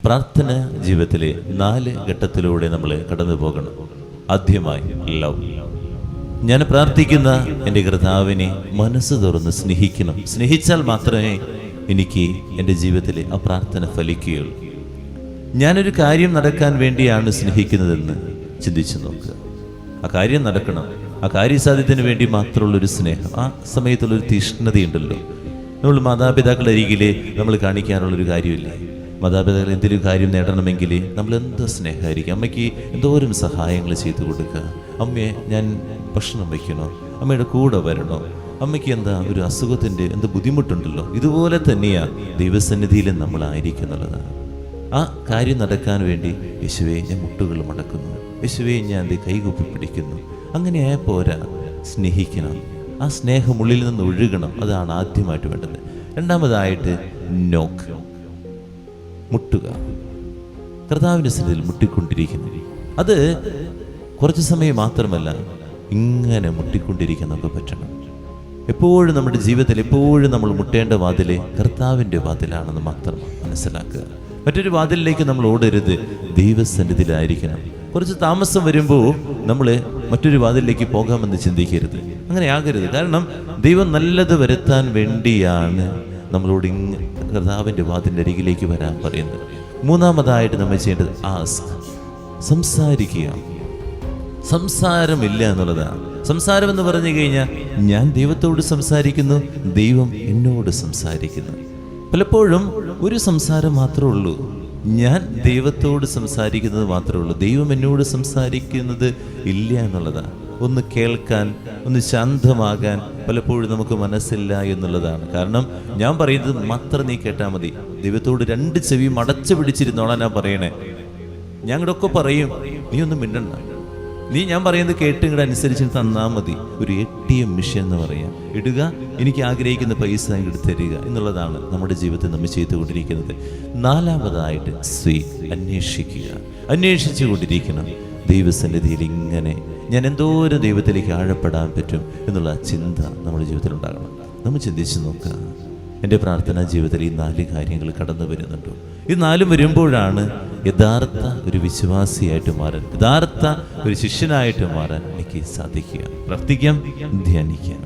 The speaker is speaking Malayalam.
പ്രാർത്ഥന ജീവിതത്തിലെ 4 ഘട്ടത്തിലൂടെ നമ്മൾ കടന്നു പോകണം. ആദ്യമായി ലവ്. ഞാൻ പ്രാർത്ഥിക്കുന്ന എൻ്റെ കർത്താവിനെ മനസ്സ് തുറന്ന് സ്നേഹിക്കണം. സ്നേഹിച്ചാൽ മാത്രമേ എനിക്ക് എൻ്റെ ജീവിതത്തിലെ ആ പ്രാർത്ഥന ഫലിക്കുകയുള്ളൂ. ഞാനൊരു കാര്യം നടക്കാൻ വേണ്ടിയാണ് സ്നേഹിക്കുന്നതെന്ന് ചിന്തിച്ചു നോക്കുക. ആ കാര്യം നടക്കണം, ആ കാര്യസാധ്യത്തിന് വേണ്ടി മാത്രമുള്ളൊരു സ്നേഹം, ആ സമയത്തുള്ളൊരു തീഷ്ണതയുണ്ടല്ലോ. നമ്മൾ മാതാപിതാക്കളുടെ അരികിലെ നമ്മൾ കാണിക്കാനുള്ളൊരു കാര്യമില്ലേ? മാതാപിതാക്കൾ എന്തെങ്കിലും കാര്യം നേടണമെങ്കിൽ നമ്മൾ എന്ത് സ്നേഹമായിരിക്കും. അമ്മയ്ക്ക് എന്തോരം സഹായങ്ങൾ ചെയ്തു കൊടുക്കുക. അമ്മയെ ഞാൻ ഭക്ഷണം വയ്ക്കണോ, അമ്മയുടെ കൂടെ വരണോ, അമ്മയ്ക്ക് എന്താ ഒരു അസുഖത്തിൻ്റെ എന്ത് ബുദ്ധിമുട്ടുണ്ടല്ലോ. ഇതുപോലെ തന്നെയാണ് ദൈവസന്നിധിയിൽ നമ്മളായിരിക്കുന്നുള്ളതാണ്. ആ കാര്യം നടക്കാൻ വേണ്ടി യേശുവേ ഞാൻ മുട്ടുകൾ മടക്കുന്നു, യേശുവേ ഞാൻ എൻ്റെ കൈകൂപ്പി പിടിക്കുന്നു. അങ്ങനെയായ പോരാ, സ്നേഹിക്കണം. ആ സ്നേഹം ഉള്ളിൽ നിന്ന് ഒഴുകണം. അതാണ് ആദ്യമായിട്ട് വേണ്ടത്. രണ്ടാമതായിട്ട് നോക്ക്, മുട്ടുക. കർത്താവിൻ്റെ സന്നിധിയിൽ മുട്ടിക്കൊണ്ടിരിക്കുന്നു. അത് കുറച്ച് സമയം മാത്രമല്ല, ഇങ്ങനെ മുട്ടിക്കൊണ്ടിരിക്കാൻ നമുക്ക് പറ്റണം. എപ്പോഴും നമ്മുടെ ജീവിതത്തിൽ എപ്പോഴും നമ്മൾ മുട്ടേണ്ട വാതിൽ കർത്താവിൻ്റെ വാതിലാണെന്ന് മാത്രം മനസ്സിലാക്കുക. മറ്റൊരു വാതിലിലേക്ക് നമ്മൾ ഓടരുത്, ദൈവസന്നിധിയിലായിരിക്കണം. കുറച്ച് താമസം വരുമ്പോൾ നമ്മൾ മറ്റൊരു വാതിലിലേക്ക് പോകാമെന്ന് ചിന്തിക്കരുത്. അങ്ങനെ ആകരുത്. കാരണം ദൈവം നല്ലത് വരുത്താൻ വേണ്ടിയാണ് നമ്മളോട് കർത്താവിൻ്റെ വാതിലിൻ്റെ അരികിലേക്ക് വരാൻ പറയുന്നത്. മൂന്നാമതായിട്ട് നമ്മൾ ചെയ്യേണ്ടത് ആസ്ക്, സംസാരിക്കുക. സംസാരമില്ല എന്നുള്ളതാണ്. സംസാരം എന്ന് പറഞ്ഞു കഴിഞ്ഞാൽ ഞാൻ ദൈവത്തോട് സംസാരിക്കുന്നു, ദൈവം എന്നോട് സംസാരിക്കുന്നു. പലപ്പോഴും ഒരു സംസാരം മാത്രമേ ഉള്ളൂ, ഞാൻ ദൈവത്തോട് സംസാരിക്കുന്നത് മാത്രമേ ഉള്ളൂ, ദൈവം എന്നോട് സംസാരിക്കുന്നത് ഇല്ല എന്നുള്ളതാണ്. ഒന്ന് കേൾക്കാൻ, ഒന്ന് ശാന്തമാകാൻ പലപ്പോഴും നമുക്ക് മനസ്സില്ല എന്നുള്ളതാണ്. കാരണം ഞാൻ പറയുന്നത് മാത്രം നീ കേട്ടാൽ മതി. ദൈവത്തോട് 2 ചെവിയും അടച്ചു പിടിച്ചിരുന്നോളാം ഞാൻ പറയണേ. ഞാൻ ഇങ്ങോട്ടൊക്കെ പറയും, നീ ഒന്നും മിണ്ടണ്ട, നീ ഞാൻ പറയുന്നത് കേട്ട് ഇങ്ങോട്ട് അനുസരിച്ച് തന്നാൽ മതി. ഒരു ATM മെഷീൻ എന്ന് പറയാം, ഇടുക, എനിക്ക് ആഗ്രഹിക്കുന്ന പൈസ ഇങ്ങോട്ട് തരിക എന്നുള്ളതാണ് നമ്മുടെ ജീവിതത്തിൽ നമ്മൾ ചെയ്തുകൊണ്ടിരിക്കുന്നത്. നാലാമതായിട്ട് അന്വേഷിക്കുക. അന്വേഷിച്ചു കൊണ്ടിരിക്കണം. ദൈവസന്നിധിയിൽ ഇങ്ങനെ ഞാൻ എന്തോരം ദൈവത്തിലേക്ക് ആഴപ്പെടാൻ പറ്റും എന്നുള്ള ചിന്ത നമ്മുടെ ജീവിതത്തിൽ ഉണ്ടാകണം. നമ്മൾ ചിന്തിച്ച് നോക്കുക, എൻ്റെ പ്രാർത്ഥനാ ജീവിതത്തിൽ ഈ 4 കാര്യങ്ങൾ കടന്നു വരുന്നുണ്ടോ? ഈ 4 വരുമ്പോഴാണ് യഥാർത്ഥ ഒരു വിശ്വാസിയായിട്ട് മാറാൻ, യഥാർത്ഥ ഒരു ശിഷ്യനായിട്ട് മാറാൻ എനിക്ക് സാധിക്കുക. പ്രാർത്ഥിക്കാം, ധ്യാനിക്കാം.